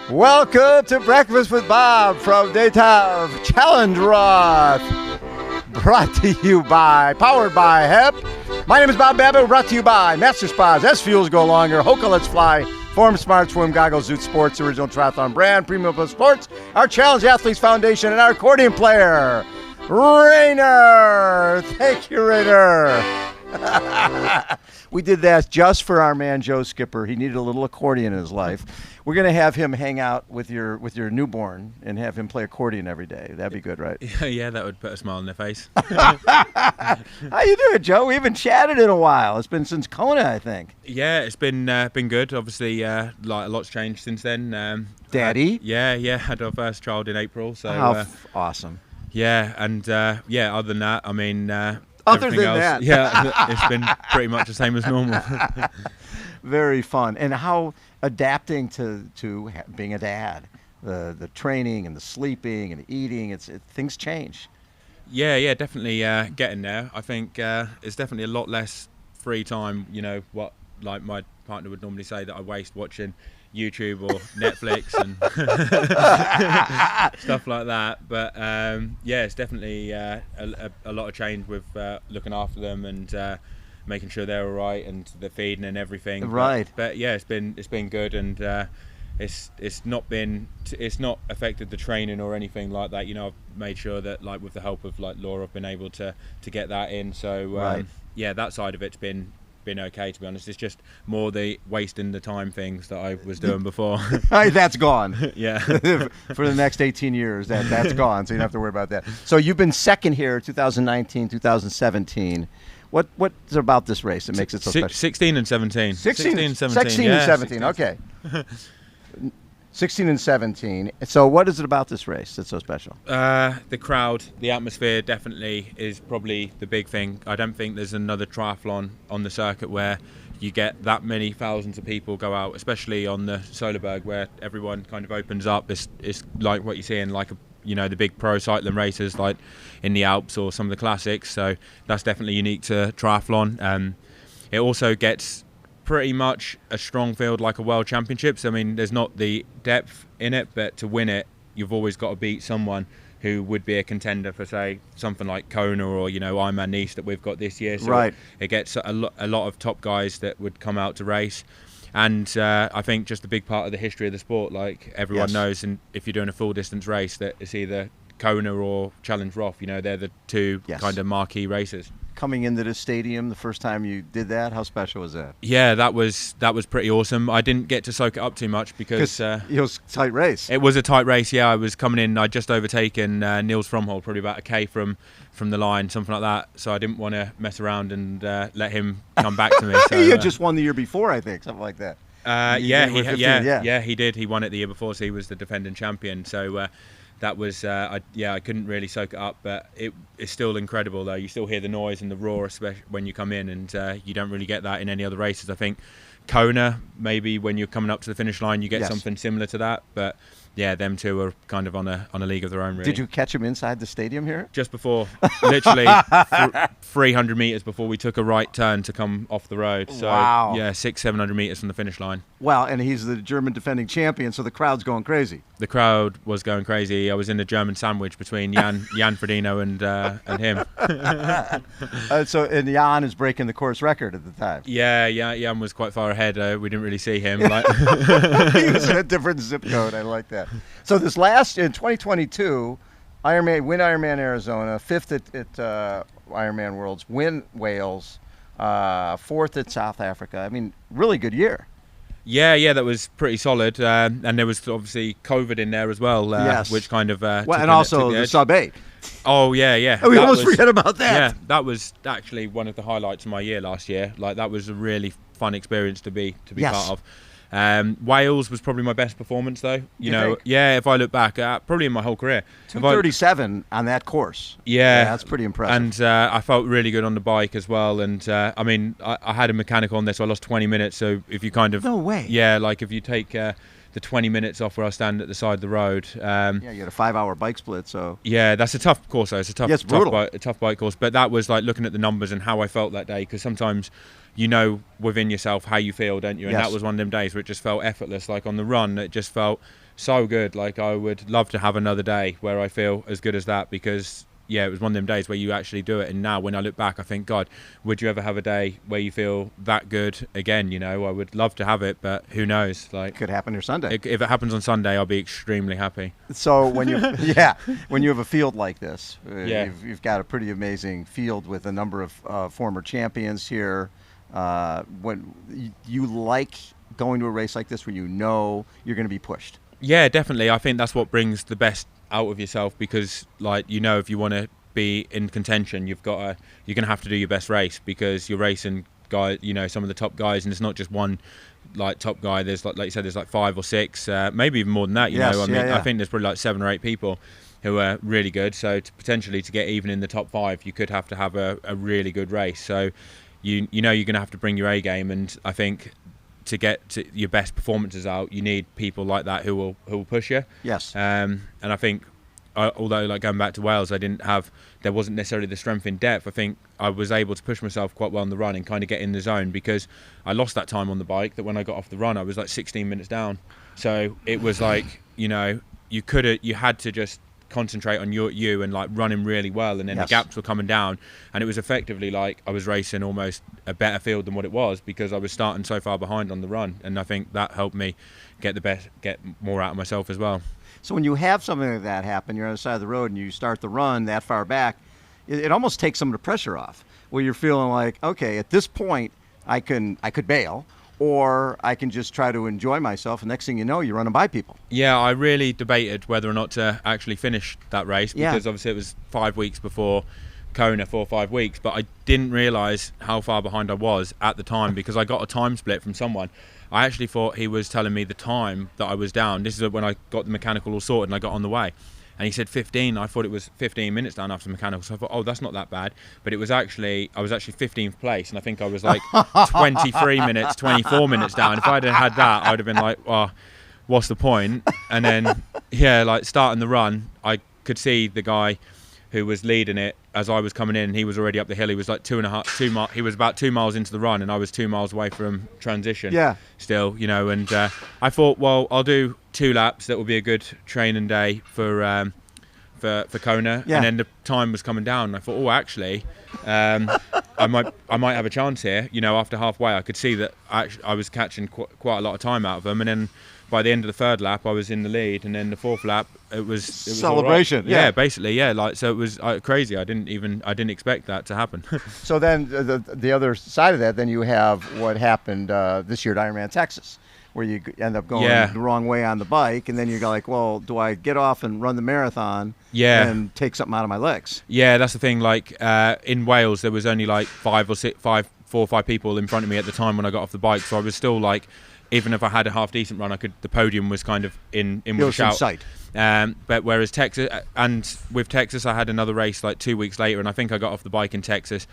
Welcome to Breakfast with Bob from Daytime Challenge Roth. Brought to you by, powered by HEP. My name is Bob Babbitt, brought to you by Master Spas, SFuels Go Longer, HOKA Let's Fly, Form Smart Swim Goggles, Zoot Sports, original triathlon brand, Premium Plus Sports, our Challenge Athletes Foundation, and our accordion player, Rainer. Thank you, Rainer. We did that just for our man Joe Skipper. He needed a little accordion in his life. We're going to have him hang out with your newborn and have him play accordion every day. That'd be good, right? Yeah, that would put a smile on their face. How you doing, Joe? We haven't chatted in a while. It's been since Kona, I think. Yeah, it's been good. Obviously, a lot's changed since then. Daddy? Had our first child in April. So awesome. Yeah, and other than that, I mean, other than that, yeah, it's been pretty much the same as normal. Very fun. And how adapting to being a dad, the training and the sleeping and the eating, things change. Yeah, definitely getting there. I think it's definitely a lot less free time. You know what, like my partner would normally say that I waste watching YouTube or Netflix and stuff like that. But it's definitely a lot of change with looking after them and making sure they're all right and the feeding and everything. Right. But yeah, it's been good, and it's not affected the training or anything like that. You know, I've made sure that, like, with the help of like Laura, I've been able to get that in. So right. That side of it's been okay, to be honest. It's just more the wasting the time things that I was doing before. That's gone. Yeah. For the next 18 years, that's gone, so you don't have to worry about that. So you've been second here 2019, 2017. What's about this race that makes it so special? 16 and 17. 16 and 17. 16 yeah, and 17, 16. Okay. 16 and 17. So what is it about this race that's so special? The crowd, the atmosphere definitely is probably the big thing. I don't think there's another triathlon on the circuit where you get that many thousands of people go out, especially on the Solarberg, where everyone kind of opens up. It's like what you see in like the big pro cycling races like in the Alps or some of the classics. So that's definitely unique to triathlon. It also gets pretty much a strong field like a world championships. I mean, there's not the depth in it, but to win it, you've always got to beat someone who would be a contender for, say, something like Kona or, Ironman Nice that we've got this year. So right. It gets a lot of top guys that would come out to race. And I think just a big part of the history of the sport, like everyone knows, and if you're doing a full distance race, that it's either Kona or Challenge Roth. They're the two kind of marquee races. Coming into the stadium the first time you did that, how special was that? Yeah, that was pretty awesome. I didn't get to soak it up too much because it was a tight race. It was a tight race. Yeah, I was coming in. I'd just overtaken Niels Fromhold, probably about a K from the line, something like that. So I didn't want to mess around and let him come back to me. So, you just won the year before, I think, something like that. He did. He won it the year before, so he was the defending champion. So that was I couldn't really soak it up, but it's still incredible though. You still hear the noise and the roar, especially when you come in, and you don't really get that in any other races. I think Kona, maybe when you're coming up to the finish line, you get something similar to that, but yeah, them two are kind of on a league of their own, really. Did you catch him inside the stadium here? Just before, literally 300 meters before we took a right turn to come off the road. So wow. Yeah, 600-700 meters from the finish line. Well, and he's the German defending champion, so the crowd's going crazy. The crowd was going crazy. I was in the German sandwich between Jan Frodeno and him. And Jan is breaking the course record at the time. Yeah, Jan was quite far ahead. We didn't really see him. He was in a different zip code. I like that. So this last, in 2022, win Ironman Arizona, 5th at Ironman Worlds, win Wales, 4th at South Africa. I mean, really good year. Yeah, that was pretty solid. And there was obviously COVID in there as well, which kind of... and also the sub-8. Oh, yeah. We almost forget about that. Yeah, that was actually one of the highlights of my year last year. Like, that was a really fun experience to be part of. Wales was probably my best performance, though. You know, think? Yeah, if I look back, probably in my whole career. 2:37 on that course. Yeah, that's pretty impressive. And I felt really good on the bike as well. And I mean, I had a mechanic on there, so I lost 20 minutes. So if you kind of... No way. Yeah, like if you take the 20 minutes off where I stand at the side of the road. You had a 5-hour bike split, so... Yeah, that's a tough course, though. It's a tough, it's brutal. tough bike course. But that was like looking at the numbers and how I felt that day, because sometimes you know within yourself how you feel, don't you? And that was one of them days where it just felt effortless. Like on the run, it just felt so good. Like, I would love to have another day where I feel as good as that, because yeah, it was one of them days where you actually do it. And now when I look back, I think, God, would you ever have a day where you feel that good again? You know, I would love to have it, but who knows? Like, Could happen your Sunday. if it happens on Sunday, I'll be extremely happy. So when you when you have a field like this, Yeah. you've got a pretty amazing field with a number of former champions here. When you like going to a race like this where you know you're going to be pushed. Yeah, definitely. I think that's what brings the best out of yourself, because, like, you know, if you want to be in contention, you're going to have to do your best race, because you're racing guys, you know, some of the top guys, and it's not just one like top guy. There's like you said, there's like 5 or 6, maybe even more than that. You know, I mean, I think there's probably like 7 or 8 people who are really good. So potentially to get even in the top 5, you could have to have a really good race. So you know you're going to have to bring your A game, and I think to get to your best performances out, you need people like that who will push you. Yes. And I think, although, like, going back to Wales, there wasn't necessarily the strength in depth. I think I was able to push myself quite well on the run and kind of get in the zone, because I lost that time on the bike, that when I got off the run, I was like 16 minutes down. So it was like, you know, you had to just concentrate on you and like running really well, and then the gaps were coming down, and it was effectively like I was racing almost a better field than what it was, because I was starting so far behind on the run, and I think that helped me get more out of myself as well. So when you have something like that happen, you're on the side of the road and you start the run that far back, it almost takes some of the pressure off, where you're feeling like, okay, at this point I could bail, or I can just try to enjoy myself, and next thing you know, you're running by people. Yeah, I really debated whether or not to actually finish that race, because obviously it was 5 weeks before Kona, 4 or 5 weeks, but I didn't realise how far behind I was at the time, because I got a time split from someone. I actually thought he was telling me the time that I was down. This is when I got the mechanical all sorted and I got on the way. And he said 15. I thought it was 15 minutes down after the mechanical. So I thought, oh, that's not that bad. But I was actually 15th place, and I think I was like 23 minutes, 24 minutes down. If I'd have had that, I'd have been like, well, what's the point? And then, yeah, like starting the run, I could see the guy who was leading it as I was coming in. He was already up the hill. He was like 2 miles. He was about 2 miles into the run, and I was 2 miles away from transition. Yeah. Still, you know, and I thought, well, I'll do 2 laps. That will be a good training day for Kona. Yeah. And then the time was coming down, and I thought, oh, actually, I might have a chance here. You know, after halfway, I could see that I was catching quite a lot of time out of them, and then by the end of the 3rd lap, I was in the lead, and then the 4th lap, it was celebration. Right. Yeah, basically, yeah. Like, so it was crazy. I didn't expect that to happen. So then the other side of that, then you have what happened this year at Ironman Texas, where you end up going the wrong way on the bike, and then you're like, well, do I get off and run the marathon and take something out of my legs? Yeah, that's the thing. Like, in Wales, there was only like 4 or 5 people in front of me at the time when I got off the bike, so I was still like, even if I had a half decent run, the podium was kind of in with a shout. Sight. But whereas Texas, and with Texas, I had another race like 2 weeks later, and I think I got off the bike in Texas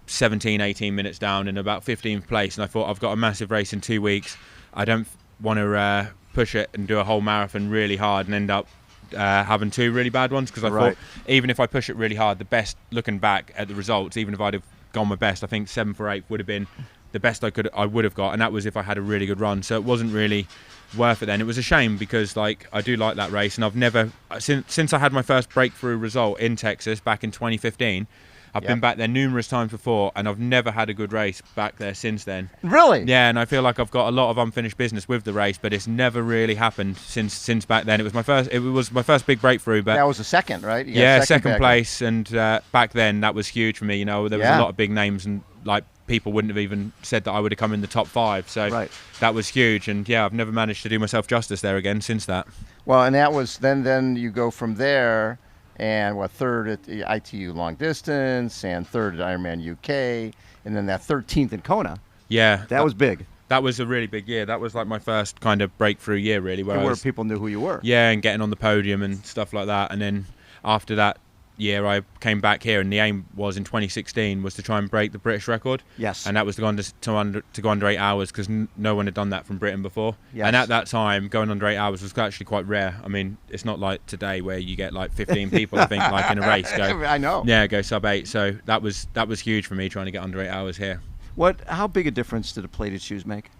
17, 18 minutes down in about 15th place, and I thought, I've got a massive race in 2 weeks. I don't want to push it and do a whole marathon really hard and end up having 2 really bad ones, because I thought, even if I push it really hard, the best, looking back at the results, even if I'd have gone my best, I think 7th or 8th would have been the best I would have got, and that was if I had a really good run. So it wasn't really worth it then. It was a shame, because like I do like that race, and I've never since I had my first breakthrough result in Texas back in 2015, I've been back there numerous times before, and I've never had a good race back there since then. Really? Yeah, and I feel like I've got a lot of unfinished business with the race, but it's never really happened since back then. It was my first big breakthrough, but that was the second, right? Second place, and back then that was huge for me. You know, there was a lot of big names, and like people wouldn't have even said that I would have come in the top 5. So that was huge, and yeah, I've never managed to do myself justice there again since that. Well, and that was then you go from there. And 3rd at the ITU long distance, and 3rd at Ironman UK, and then that 13th in Kona. Yeah, that was big. That was a really big year. That was like my first kind of breakthrough year, really, where people knew who you were. Yeah, and getting on the podium and stuff like that. And then after that year, I came back here, and the aim was in 2016 was to try and break the British record. Yes. And that was to go under 8 hours, because no one had done that from Britain before. Yes. And at that time, going under 8 hours was actually quite rare. I mean, it's not like today where you get like 15 people, I think, like in a race go. I know. Yeah, go sub 8. So that was huge for me, trying to get under 8 hours here. How big a difference did the plated shoes make?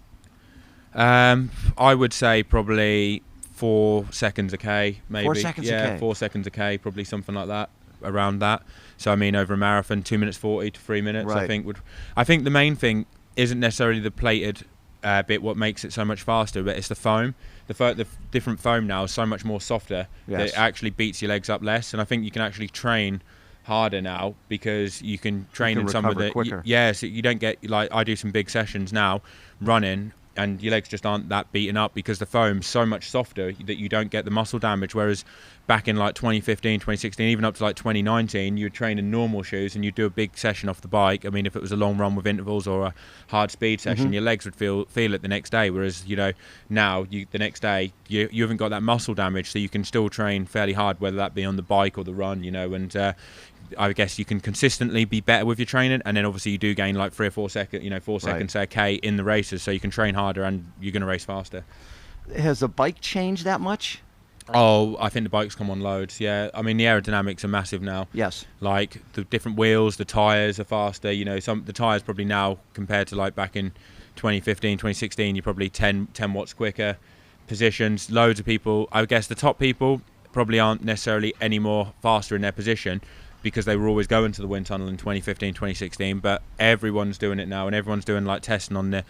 I would say probably 4 seconds a K, maybe. 4 seconds a K. 4 seconds a K, probably something like that, around that. So I mean, over a marathon, 2 minutes 40 to 3 minutes. Right. I think the main thing isn't necessarily the plated bit what makes it so much faster, but it's the foam. The different foam now is so much more softer that it actually beats your legs up less. And I think you can actually train harder now because you can train in some of the quicker. so you don't get, like, I do some big sessions now running and your legs just aren't that beaten up because the foam's so much softer that you don't get the muscle damage. Whereas back in like 2015, 2016, even up to like 2019, you would train in normal shoes and you'd do a big session off the bike. I mean, if it was a long run with intervals or a hard speed session, your legs would feel it the next day. Whereas, you know, now the next day you haven't got that muscle damage, so you can still train fairly hard, whether that be on the bike or the run, you know, and I guess you can consistently be better with your training, and then obviously you do gain like 3 or 4 seconds, 4 seconds a K in the races, so you can train harder and you're going to race faster. Has the bike changed that much? Oh, I think the bike's come on loads. Yeah, I mean the aerodynamics are massive now. Yes. Like the different wheels, the tyres are faster. You know, the tyres probably now compared to like back in 2015, 2016, you're probably 10 watts quicker. Positions, loads of people. I guess the top people probably aren't necessarily any more faster in their position, because they were always going to the wind tunnel in 2015, 2016, but everyone's doing it now, and everyone's doing like testing on the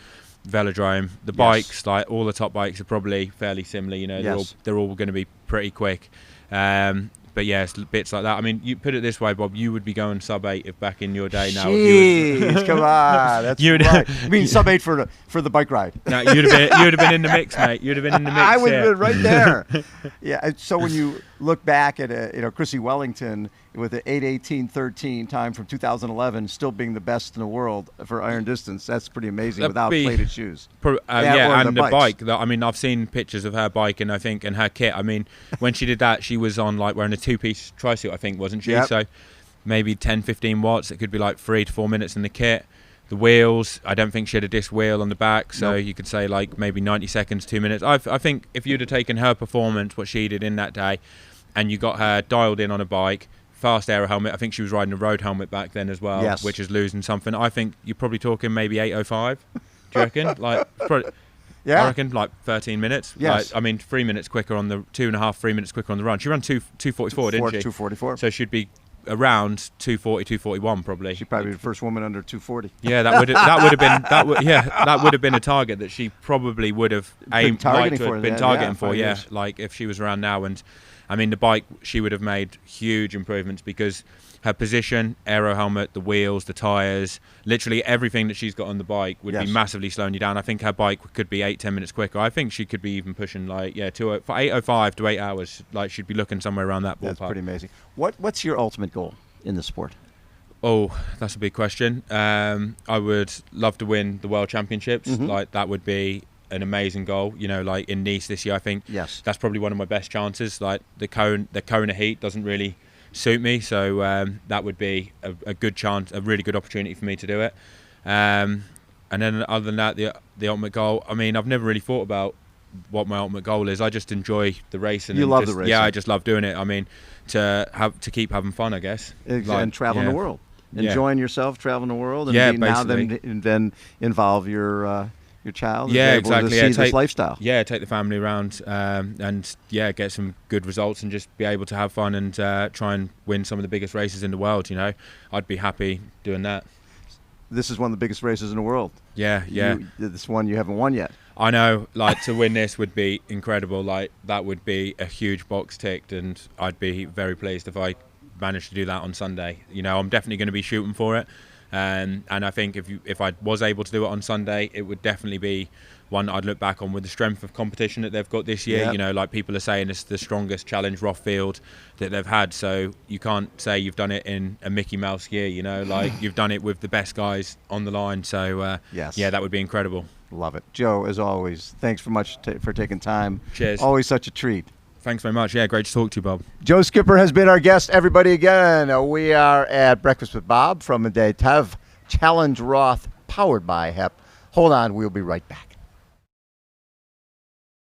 velodrome. The bikes, like all the top bikes, are probably fairly similar. You know, they're all going to be pretty quick. But yeah, it's bits like that. I mean, you put it this way, Bob, you would be going sub-8 if back in your day now. Jeez, come on, that's right. I mean, sub-8 for the bike ride. No, you'd have been in the mix, mate. You'd have been in the mix. I would have been right there. Yeah. So when you look back at Chrissy Wellington with an 8:18:13 time from 2011, still being the best in the world for iron distance, that's pretty amazing without plated shoes. And the bike. I mean, I've seen pictures of her bike, and I think, and her kit. I mean, when she did that, she was on like wearing a 2-piece tri-suit, I think, wasn't she? Yep. So maybe 10-15 watts. It could be like 3 to 4 minutes in the kit. The wheels, I don't think she had a disc wheel on the back, so you could say like maybe 90 seconds, 2 minutes. I think if you'd have taken her performance, what she did in that day, and you got her dialed in on a bike, fast aero helmet, I think she was riding a road helmet back then as well, which is losing something. I think you're probably talking maybe 8:05. Do you reckon? Like, probably, I reckon like 13 minutes. Yes. Like, I mean, 3 minutes quicker on the 2.5, 3 minutes quicker on the run. She ran 2:44, didn't she? 2:44. So she'd be around 2:40, 2:41 probably. She'd probably be the first woman under 2:40. Yeah, that would have been a target that she probably would have been targeting for. Yeah, like if she was around now. And I mean, the bike, she would have made huge improvements because her position, aero helmet, the wheels, the tyres, literally everything that she's got on the bike would be massively slowing you down. I think her bike could be 8-10 minutes quicker. I think she could be even pushing like, for 8:05 to 8 hours, like she'd be looking somewhere around that ballpark. That's pretty amazing. What's your ultimate goal in the sport? Oh, that's a big question. I would love to win the World Championships. Like, that would be an amazing goal, like in Nice this year. I think that's probably one of my best chances. Like the Kona heat doesn't really suit me, so that would be a good chance, a really good opportunity for me to do it. And then other than that, the ultimate goal, I mean, I've never really thought about what my ultimate goal is. I just enjoy the racing. You love the racing. Yeah, I just love doing it. I mean, to keep having fun, I guess. And traveling the world. Enjoying yourself, traveling the world, and now then involve your child. Exactly. To see this lifestyle. Yeah, take the family around and get some good results and just be able to have fun and try and win some of the biggest races in the world. I'd be happy doing that. This is one of the biggest races in the world. Yeah. This one you haven't won yet. I know. Like, to win this would be incredible. Like, that would be a huge box ticked, and I'd be very pleased if I managed to do that on Sunday. I'm definitely going to be shooting for it. And I think if I was able to do it on Sunday, it would definitely be one I'd look back on with the strength of competition that they've got this year. Like people are saying, it's the strongest challenge Roth field that they've had. So you can't say you've done it in a Mickey Mouse year. Like you've done it with the best guys on the line. So that would be incredible. Love it, Joe. As always, thanks for taking time. Cheers. Always such a treat. Thanks very much. Yeah, great to talk to you, Bob. Joe Skipper has been our guest. Everybody, again, we are at Breakfast with Bob from the Day Tev Challenge Roth, powered by HEP. Hold on, we'll be right back.